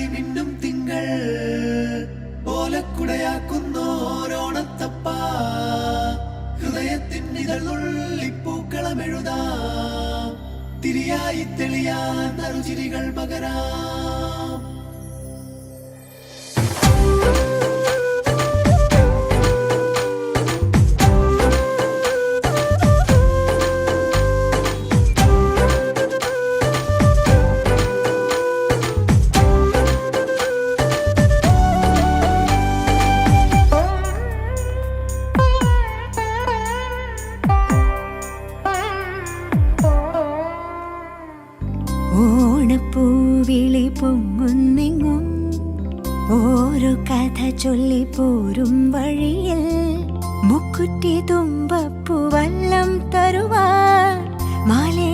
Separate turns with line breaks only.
മിന്നും തിങ്കൾ ഓലക്കുടയാക്കുന്നോരോണത്തപ്പ ഹൃദയത്തിൻ ഇതളുള്ളിപ്പൂക്കളമെഴുതാം തിരിയായി തെളിയാൻ നറുചിരികൾ പകരാം.
ഓണപ്പൂവിളി പൊങ്ങുന്നെങ്ങും ഓരോ കഥ ചൊല്ലി പോരും വഴിയിൽ മുക്കുറ്റി തുമ്പപ്പൂവല്ലം തരുവാൻ മാലേ